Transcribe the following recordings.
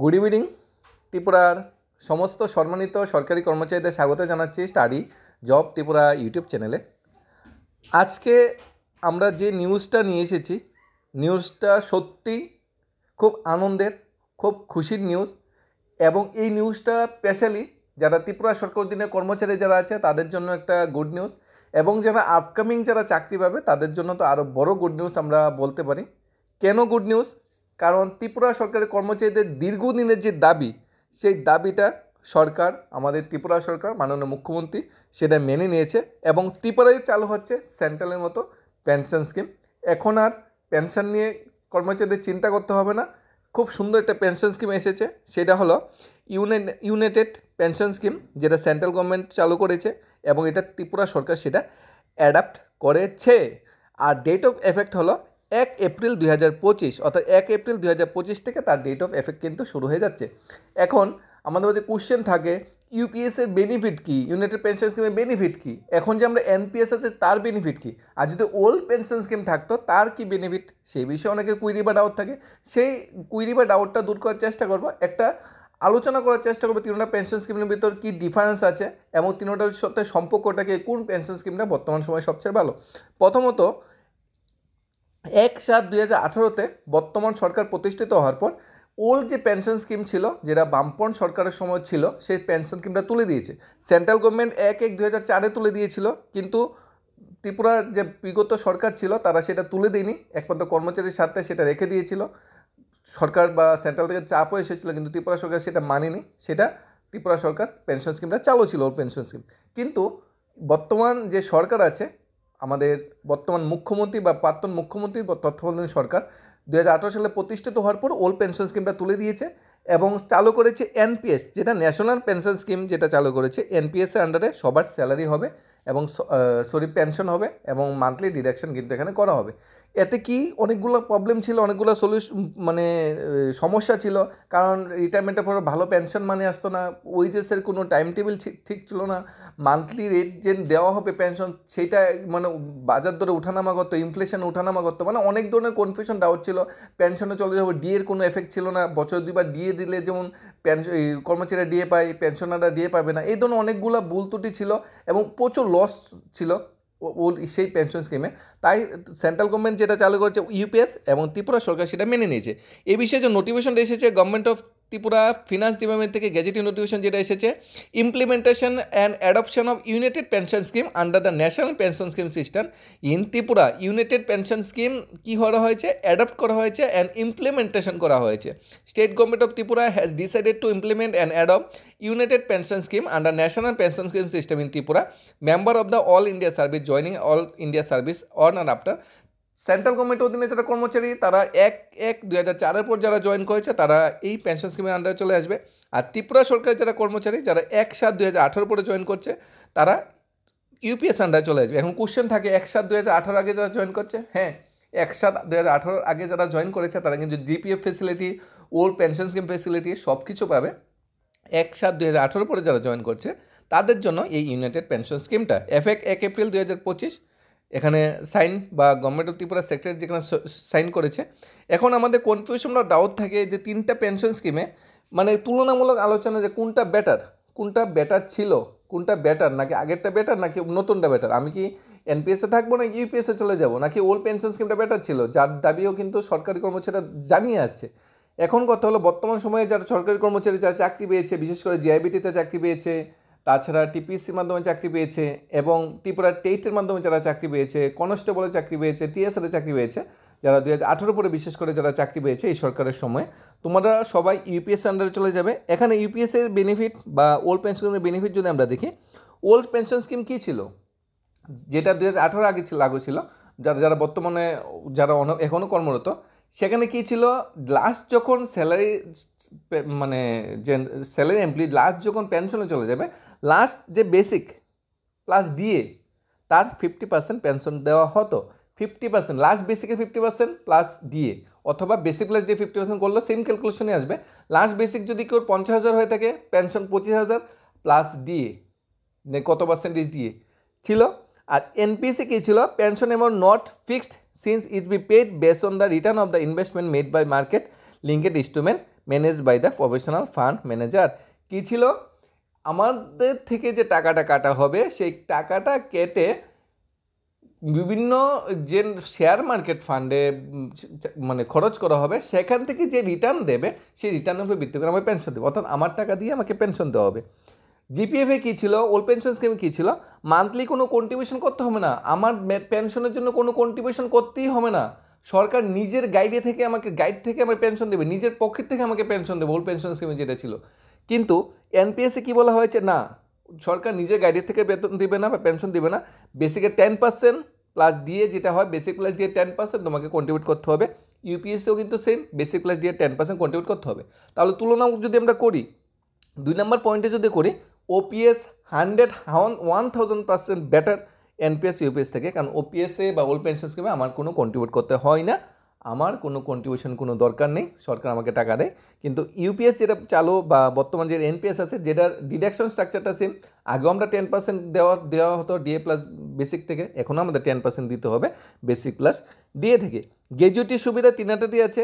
Good evening. ত্রিপুরার সমস্ত সম্মানিত সরকারি কর্মচারীদের স্বাগত জানাচ্ছি স্টাডি জব ত্রিপুরা ইউটিউব চ্যানেলে। আজকে আমরা যে নিউজটা নিয়ে এসেছি, নিউজটা সত্যি খুব আনন্দের, খুব খুশির নিউজ। এবং এই নিউজটা স্পেশালি যারা ত্রিপুরা সরকার অধীনে কর্মচারী যারা আছে তাদের জন্য একটা গুড নিউজ, এবং যারা আপকামিং যারা চাকরি পাবে তাদের জন্য তো আরও বড় গুড নিউজ আমরা বলতে পারি। কেন গুড নিউজ? কারণ ত্রিপুরা সরকারের কর্মচারীদের দীর্ঘদিনের যে দাবি, সেই দাবিটা সরকার, আমাদের ত্রিপুরা সরকার মাননীয় মুখ্যমন্ত্রী সেটা মেনে নিয়েছে, এবং ত্রিপুরায় চালু হচ্ছে সেন্ট্রালের মতো পেনশন স্কিম। এখন আর পেনশন নিয়ে কর্মচারীদের চিন্তা করতে হবে না। খুব সুন্দর একটা পেনশন স্কিম এসেছে, সেটা হলো ইউনাইটেড পেনশন স্কিম, যেটা সেন্ট্রাল গভর্নমেন্ট চালু করেছে এবং এটা ত্রিপুরা সরকার সেটা অ্যাডাপ্ট করেছে। আর ডেট অফ এফেক্ট হলো 1 এপ্রিল 2025, অর্থাৎ 1 এপ্রিল 2025 থেকে তার ডেট অফ এফেক্ট কিন্তু শুরু হয়ে যাচ্ছে। এখন আমাদের মধ্যে কোশ্চেন থাকে, ইউপিএসের বেনিফিট কী, ইউনাইটেড পেনশন স্কিমের বেনিফিট কী, এখন যে আমরা এনপিএস আছে তার বেনিফিট কী, আর যদি ওল্ড পেনশন স্কিম থাকতো তার কি বেনিফিট, সেই বিষয়ে অনেকের কুইরি বা ডাউট থাকে। সেই কুইরি বা ডাউটটা দূর করার চেষ্টা করবো, একটা আলোচনা করার চেষ্টা করবো তিনটা পেনশন স্কিমের ভিতর কী ডিফারেন্স আছে এবং তিনটার সাথে সম্পর্কটাকে, কোন পেনশন স্কিমটা বর্তমান সময়ে সবচেয়ে ভালো। প্রথমত 1/7/2018 বর্তমান সরকার প্রতিষ্ঠিত হওয়ার পর ওল্ড যে পেনশন স্কিম ছিল, যেটা বামপন সরকারের সময় ছিল, সেই পেনশন স্কিমটা তুলে দিয়েছে। সেন্ট্রাল গভর্নমেন্ট 1/1/2004 তুলে দিয়েছিল, কিন্তু ত্রিপুরার যে বিগত সরকার ছিল তারা সেটা তুলে দেয়নি, একমাত্র কর্মচারীর সাথে সেটা রেখে দিয়েছিল। সরকার বা সেন্ট্রাল থেকে চাপও এসেছিলো, কিন্তু ত্রিপুরা সরকার সেটা মানেনি। সেটা ত্রিপুরা সরকার পেনশন স্কিমটা চালু ছিল, ওল্ড পেনশন স্কিম। কিন্তু বর্তমান যে সরকার আছে, আমাদের বর্তমান মুখ্যমন্ত্রী বা প্রাক্তন মুখ্যমন্ত্রী বা তত্ত্বাবধায়ক সরকার 2018 সালে প্রতিষ্ঠিত হওয়ার পর ওল্ড পেনশন স্কিমটা তুলে দিয়েছে এবং চালু করেছে এনপিএস, যেটা ন্যাশনাল পেনশন স্কিম, যেটা চালু করেছে। এনপিএসের আন্ডারে সবার স্যালারি হবে এবং পেনশন হবে এবং মান্থলি ডিডাকশন কিন্তু এখানে করা হবে। এতে কি অনেকগুলো প্রবলেম ছিল, অনেকগুলো সমস্যা ছিল। কারণ রিটায়ারমেন্টের পর ভালো পেনশন মানে আসতো না, ওয়েজেসের কোনো টাইম টেবিল ঠিক ছিল না, মান্থলি রেট যে দেওয়া হবে পেনশন সেইটা মানে বাজার দরে উঠানামা করতো, ইনফ্লেশন উঠানামা করতো, মানে অনেক ধরনের কনফিউশন ডাউট ছিল। পেনশনে চলে যাবো, ডিএর কোনো এফেক্ট ছিল না, বছর দুইবার ডিএ দিলে যেমন কর্মচারীরা ডিএ পায়, পেনশনাররা ডিএ পাবে না, এই ধরনের অনেকগুলো ভুল ত্রুটি ছিল এবং প্রচুর লস ছিল সেই পেনশন স্কিমে। তাই সেন্ট্রাল গভর্নমেন্ট যেটা চালু করেছে ইউপিএস, এবং ত্রিপুরা সরকার সেটা মেনে নিয়েছে। এই বিষয়ে যে নোটিফিকেশনটা এসেছে government of Tripura finance department থেকে, গেজেটিং নোটিফিকেশন যেটা এসেছে, implementation and adoption of united pension scheme under the national pension scheme system in Tripura. United pension scheme কী করা হয়েছে, অ্যাডপ্ট করা হয়েছে অ্যান্ড ইমপ্লিমেন্টেশন করা হয়েছে। State government of Tripura has decided to implement and adopt united pension scheme under national pension scheme system in Tripura. Member of the all India service joining all India service on and after. Central government অধীনে যারা কর্মচারী তারা 1/1/2004 পর যারা join করেছে তারা এই pension স্কিমের আন্ডারে চলে আসবে। আর ত্রিপুরা সরকারের যারা কর্মচারী যারা 1/7/2018 পরে জয়েন করছে তারা ইউপিএস আন্ডারে চলে আসবে। এখন কোশ্চেন থাকে 1/7/2018 আগে যারা জয়েন করছে, হ্যাঁ 1/7/2018 আগে যারা জয়েন করেছে তারা কিন্তু GPF facility, old pension scheme facility সব কিছু পাবে। 1/7/2018 পরে যারা জয়েন করছে তাদের জন্য এই ইউনাইটেড পেনশন স্কিমটা এফেক্ট 1 এপ্রিল 2025 এখানে সাইন বা গভর্নমেন্ট অফ ত্রিপুরা সেক্রেটারি যেখানে সাইন করেছে। এখন আমাদের কনফিউশন বা ডাউট থাকে যে তিনটা পেনশন স্কিমে মানে তুলনামূলক আলোচনা যে কোনটা বেটার ছিল, কোনটা বেটার, নাকি আগেরটা বেটার নাকি নতুনটা বেটার, আমি কি এনপিএসে থাকবো না ইউপিএসে চলে যাব, নাকি ওল্ড পেনশন স্কিমটা বেটার ছিল, যার দাবিও কিন্তু সরকারি কর্মচারীরা জানিয়ে আছে। এখন কথা হলো বর্তমান সময়ে যারা সরকারি কর্মচারী যারা চাকরি পেয়েছে, বিশেষ করে জিআইবিটিতে চাকরি পেয়েছে, তাছাড়া টিপিএসসির মাধ্যমে চাকরি পেয়েছে এবং ত্রিপুরা টেটের মাধ্যমে যারা চাকরি পেয়েছে, কনস্টেবলের চাকরি পেয়েছে, টিএসআরের চাকরি পেয়েছে, যারা 2018 পরে বিশেষ করে যারা চাকরি পেয়েছে এই সরকারের সময়, তোমরা সবাই ইউপিএস আন্ডারে চলে যাবে। এখানে ইউপিএসের বেনিফিট বা ওল্ড পেনশনের বেনিফিট যদি আমরা দেখি, ওল্ড পেনশন স্কিম কী ছিল, যেটা 2018 আগে লাগু ছিল, যারা বর্তমানে যারা এখনও কর্মরত, সেখানে কী ছিল, লাস্ট যখন স্যালারি মানে যে স্যালারি এমপ্লয়ি লাস্ট যখন পেনশনে চলে যাবে, লাস্ট যে বেসিক প্লাস ডিএ তার 50% পেনশন দেওয়া হতো। 50% লাস্ট বেসিকের 50% প্লাস ডিএ, অথবা বেসিক প্লাস ডিএ 50% করলে সেম ক্যালকুলেশনে আসবে। লাস্ট বেসিক যদি কেউ 50,000 হয়ে থাকে, পেনশন 25,000 প্লাস ডিএ, কত পার্সেন্টেজ ডিএ ছিল। আর এনপিএসে কী ছিল, pension amount not fixed since it be paid based on the return of the investment made by market linked instrument manage by the professional fund manager. কী ছিল, আমাদের থেকে যে টাকাটা কাটা হবে সেই টাকাটা কেটে বিভিন্ন যে শেয়ার মার্কেট ফান্ডে মানে খরচ করা হবে, সেখান থেকে যে রিটার্ন দেবে সেই রিটার্নের উপর ভিত্তি করে আমাকে পেনশন দেবে, অর্থাৎ আমার টাকা দিয়ে আমাকে পেনশন দেওয়া হবে। জিপিএফে কী ছিল, ওল্ড পেনশন স্কিমে কী ছিল, মান্থলি কোনো কন্ট্রিবিউশন করতে হবে না, আমার পেনশনের জন্য কোনো কন্ট্রিবিউশন করতেই হবে না, সরকার নিজের গাইড থেকে আমাকে পেনশন দেবে, নিজের পকেট থেকে আমাকে পেনশন দেবে, ওল্ড পেনশন স্কিমে যেটা ছিল। কিন্তু এনপিএসে কী বলা হয়েছে, না, সরকার নিজের গাইডের থেকে বেতন দিবে না বা পেনশন দিবে না, বেসিকের 10% প্লাস দিয়ে যেটা হয়, বেসিক প্লাস দিয়ে 10% তোমাকে কন্ট্রিবিউট করতে হবে। ইউপিএসসিও কিন্তু সেম, বেসিক প্লাস দিয়ে 10% কন্ট্রিবিউট করতে হবে। তাহলে তুলনা যদি আমরা করি, 2 নম্বর পয়েন্টে যদি করি, ওপিএস 1000% বেটার এনপিএস ইউপিএস থেকে, কারণ ওপিএসে বা ওল্ড পেনশন স্কিমে আমার কোনো কন্ট্রিবিউট করতে হয় না, আমার কোনো কন্ট্রিবিউশন কোনো দরকার নেই, সরকার আমাকে টাকা দেয়। কিন্তু ইউপিএস যেটা চালু বা বর্তমান যে এনপিএস আছে, যেটার ডিডাকশন স্ট্রাকচারটা সেম, আগেও আমরা 10% দেওয়া হতো ডিএ প্লাস বেসিক থেকে, এখনও আমাদের 10% দিতে হবে বেসিক প্লাস ডিএ থেকে। গ্র্যাজুইটির সুবিধা 3টাতেই আছে,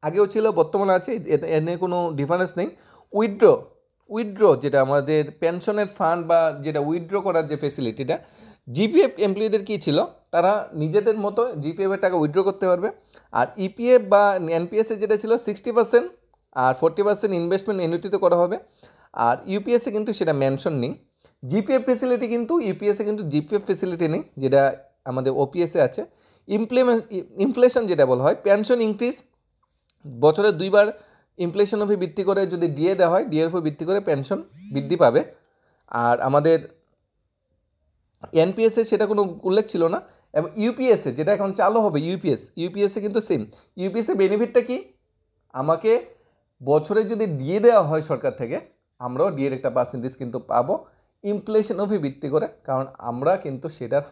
আগেও ছিল, বর্তমানে আছে, এনে কোনো ডিফারেন্স নেই। উইথড্র যেটা আমাদের পেনশনের ফান্ড বা যেটা উইথড্র করার যে ফেসিলিটিটা, জিপিএফ এমপ্লয়ীদের কী ছিল, তারা নিজেদের মতো জিপিএফের টাকা উইথড্র করতে পারবে। আর ইপিএফ বা এনপিএসে যেটা ছিল 60% আর 40% ইনভেস্টমেন্ট এনুইটিতে করা হবে। আর ইউপিএসে কিন্তু সেটা মেনশন নেই। জিপিএফ ফেসিলিটি কিন্তু ইউপিএসে কিন্তু জিপিএফ ফেসিলিটি নেই, যেটা আমাদের ওপিএসে আছে। ইনফ্লেশন যেটা বলা হয়, পেনশন ইনক্রিজ বছরে 2বার ইনফ্লেশন উপর ভিত্তি করে যদি ডিএ দেওয়া হয়, ডিএর উপর ভিত্তি করে পেনশন বৃদ্ধি পাবে। আর আমাদের এনপিএসে সেটা কোনো উল্লেখ ছিল না। এবং ইউপিএসে যেটা এখন চালু হবে, ইউপিএসে কিন্তু সেম। ইউপিএসে বেনিফিটটা কি, আমাকে বছরে যদি ডিএ দেওয়া হয় সরকার থেকে, আমরাও ডিএর একটা পার্সেন্টেজ কিন্তু পাবো ইনফ্লেশন উপর ভিত্তি করে, কারণ আমরা কিন্তু সেটার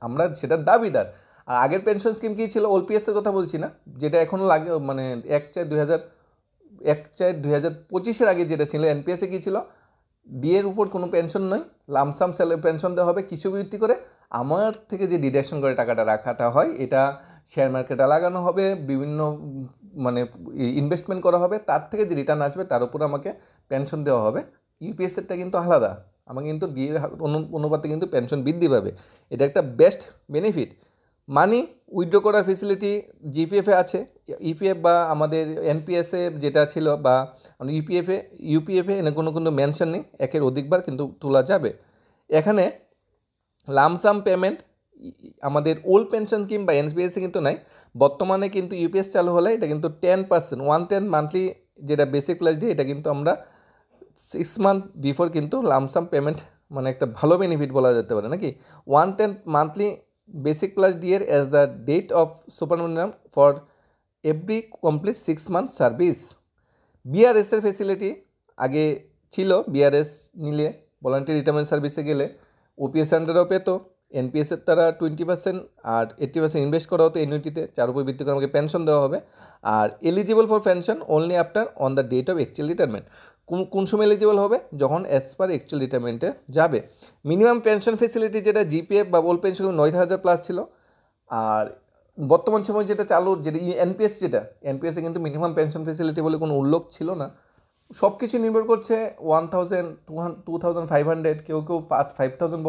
আমরা সেটার দাবিদার। আর আগের পেনশন স্কিম কী ছিল, ওলপিএসের কথা বলছি না, যেটা এখনও লাগে, 1/4/2025 আগে যেটা ছিল, এনপিএসে কী ছিল, ডিএর উপর কোনো পেনশন নয়, লামসাম স্যালারি পেনশন দেওয়া হবে কিছু ভিত্তি করে, আমার থেকে যে ডিডাকশন করে টাকাটা রাখাটা হয়, এটা শেয়ার মার্কেটে লাগানো হবে, বিভিন্ন ইনভেস্টমেন্ট করা হবে, তার থেকে যে রিটার্ন আসবে তার উপর আমাকে পেনশন দেওয়া হবে। ইউপিএসেরটা কিন্তু আলাদা, আমাকে কিন্তু ডিএর অনুপাতে কিন্তু পেনশন বৃদ্ধি পাবে, এটা একটা বেস্ট বেনিফিট। মানি উইথড্র করার ফেসিলিটি জিপিএফে আছে, ইপিএফ বা আমাদের এনপিএসে যেটা ছিল বা ইউপিএফে এনে কোনো মেনশন নেই, একের অধিকবার কিন্তু তোলা যাবে। এখানে লামসাম পেমেন্ট আমাদের ওল্ড পেনশন স্কিম বা এনপিএসে কিন্তু নাই, বর্তমানে কিন্তু ইউপিএস চালু হলে এটা কিন্তু 10% 110 মান্থলি যেটা বেসিক প্লাস দিয়ে, এটা কিন্তু আমরা 6 মান্থ বিফোর কিন্তু লামসাম পেমেন্ট, একটা ভালো বেনিফিট বলা যেতে পারে নাকি। 110 মান্থলি বেসিক প্লাস ডিএর as the date of super minimum for every complete 6 month service. বিআরএসের ফেসিলিটি আগে ছিল, বিআরএস নিলে ভলান্টিয়ার রিটায়ারমেন্ট সার্ভিসে গেলে ওপিএস আন্ডারও পেতো, এনপিএসের তারা 20% আর 80% ইনভেস্ট করা হতো এনুইটিতে, যার উপর ভিত্তি করে আমাকে পেনশন দেওয়া হবে। আর eligible for pension only after on the date of actual retirement, কোন সময় এলিজিবল হবে, যখন অ্যাজ পার অ্যাকচুয়াল রিটায়ারমেন্টে যাবে। মিনিমাম পেনশন ফেসিলিটি যেটা জিপিএফ বা ওল্ড পেনশন 9,000 প্লাস ছিল, আর বর্তমান সময় যেটা চালু, যেটা এনপিএসে কিন্তু মিনিমাম পেনশন ফেসিলিটি বলে কোনো উল্লেখ ছিল না। সব কিছু নির্ভর করছে 1,000, 2,500, কেউ 5,000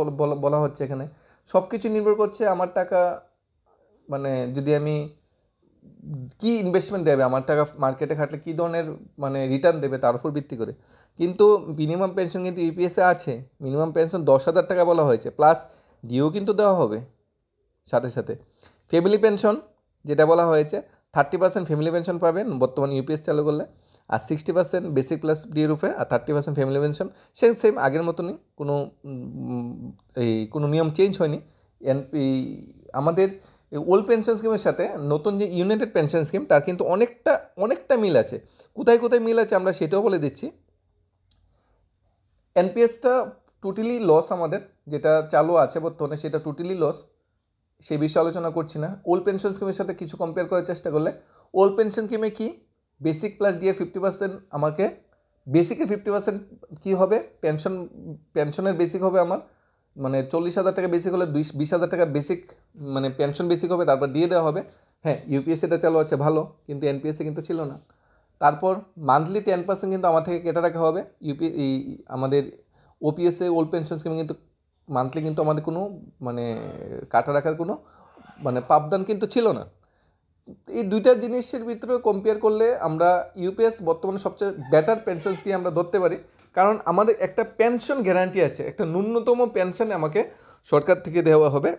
বলা হচ্ছে এখানে। সব কিছু নির্ভর করছে আমার টাকা, যদি আমি কি ইনভেস্টমেন্ট দেবে, আমার টাকা মার্কেটে খাটলে কী ধরনের রিটার্ন দেবে তার উপর ভিত্তি করে। কিন্তু মিনিমাম পেনশন কিন্তু ইউপিএসে আছে, মিনিমাম পেনশন 10,000 টাকা বলা হয়েছে, প্লাস ডিও কিন্তু দেওয়া হবে সাথে সাথে। ফ্যামিলি পেনশন যেটা বলা হয়েছে, 30% ফ্যামিলি পেনশন পাবেন বর্তমান ইউপিএস চালু করলে, আর 60% বেসিক প্লাস ডির উপরে, আর 30% ফ্যামিলি পেনশন সেম আগের মতনই, কোনো নিয়ম চেঞ্জ হয়নি। আমাদের ওল্ড পেনশন স্কিমের সাথে নতুন যে ইউনাইটেড পেনশন স্কিম, তার কিন্তু অনেকটা মিল আছে। কোথায় মিল আছে আমরা সেটাও বলে দিচ্ছি। এনপিএসটা টোটালি লস, আমাদের যেটা চালু আছে বর্তমানে সেটা টোটালি লস, সেই বিষয়ে আলোচনা করছি না। ওল্ড পেনশন স্কিমের সাথে কিছু কম্পেয়ার করার চেষ্টা করলে, ওল্ড পেনশন স্কিমে কি বেসিক প্লাস ডিএ 50%, আমাকে বেসিকে 50% কী হবে, পেনশনের বেসিক হবে আমার 40,000 টাকা বেসিক হলে 20,000 টাকা বেসিক পেনশন বেসিক হবে, তারপর দিয়ে দেওয়া হবে। হ্যাঁ, ইউপিএসসিটা চালু আছে ভালো, কিন্তু এনপিএসসি কিন্তু ছিল না। তারপর মান্থলি 10% কিন্তু আমার থেকে কেটে রাখা হবে। আমাদের ওপিএসে ওল্ড পেনশন স্কিমে কিন্তু মান্থলি কিন্তু আমাদের কোনো মানে কাটা রাখার কোনো মানে পাবদান কিন্তু ছিল না। এই দুইটা জিনিসের ভিতরে কম্পেয়ার করলে আমরা ইউপিএস বর্তমানে সবচেয়ে বেটার পেনশন স্কিম আমরা ধরতে পারি, কারণ আমাদের একটা পেনশন গ্যারান্টি আছে, একটা ন্যূনতম পেনশন আমাকে সরকার থেকে দেওয়া হবে,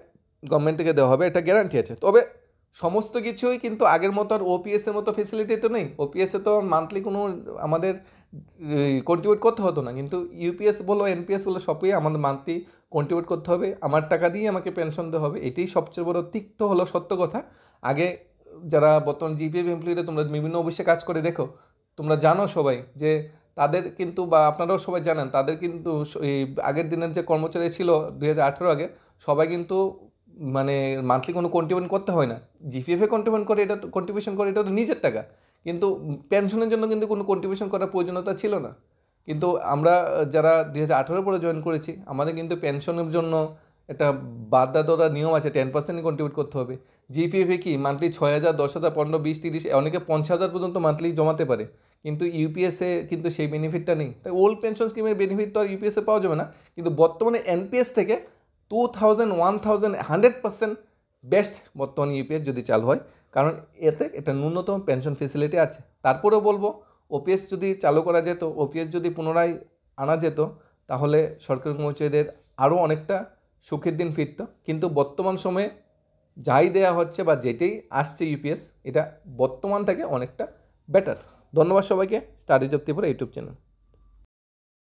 গভর্নমেন্ট থেকে দেওয়া হবে, এটা গ্যারান্টি আছে। তবে সমস্ত কিছুই কিন্তু আগের মতো আর ওপিএসের মতো ফেসিলিটি তো নেই। ওপিএসে তো মান্থলি কোনো আমাদের কন্ট্রিবিউট করতে হতো না, কিন্তু ইউপিএস বলো এনপিএস বলো সবই আমাদের মান্থলি কন্ট্রিবিউট করতে হবে, আমার টাকা দিয়ে আমাকে পেনশন দেওয়া হবে। এটাই সবচেয়ে বড় তিক্ত হলো সত্য কথা। আগে যারা বর্তমান জিপিএফ এমপ্লয়িরা তোমরা বিভিন্ন অফিসে কাজ করে দেখো, তোমরা জানো সবাই যে তাদের কিন্তু, বা আপনারাও সবাই জানেন, তাদের কিন্তু এই আগের দিনের যে কর্মচারী ছিল 2018 আগে, সবাই কিন্তু মানে মান্থলি কোনো কন্ট্রিবিউশন করতে হয় না। জিপিএফে কন্ট্রিবিউশন করে এটা তো নিজের টাকা, কিন্তু পেনশনের জন্য কিন্তু কোনো কন্ট্রিবিউশন করার প্রয়োজনীয়তা ছিল না। কিন্তু আমরা যারা 2018 পরে জয়েন করেছি, আমাদের কিন্তু পেনশনের জন্য একটা বাধ্যতার নিয়ম আছে, 10% কন্ট্রিবিউট করতে হবে। জিপিএফে কি মান্থলি 6,000, 10,000, 15, 20, 30, অনেকে 50,000 পর্যন্ত মান্থলি জমাতে পারে, কিন্তু ইউপিএসে কিন্তু সেই বেনিফিটটা নেই। তাই ওল্ড পেনশন স্কিমের বেনিফিট তো আর ইউপিএসে পাওয়া যাবে না, কিন্তু বর্তমানে এনপিএস থেকে 2000, 1000, 100% বেস্ট বর্তমানে ইউপিএস যদি চালু হয়, কারণ এতে একটা ন্যূনতম পেনশন ফেসিলিটি আছে। তারপরেও বলবো, ওপিএস যদি চালু করা যেত, ওপিএস যদি পুনরায় আনা যেত, তাহলে সরকারি কর্মচারীদের আরও অনেকটা সুখের দিন ফিরত। কিন্তু বর্তমান সময়ে যাই দেয়া হচ্ছে বা যেটাই আসছে ইউপিএস, এটা বর্তমান থেকে অনেকটা বেটার। ধন্যবাদ সবাইকে। Studies of Tripura YouTube channel.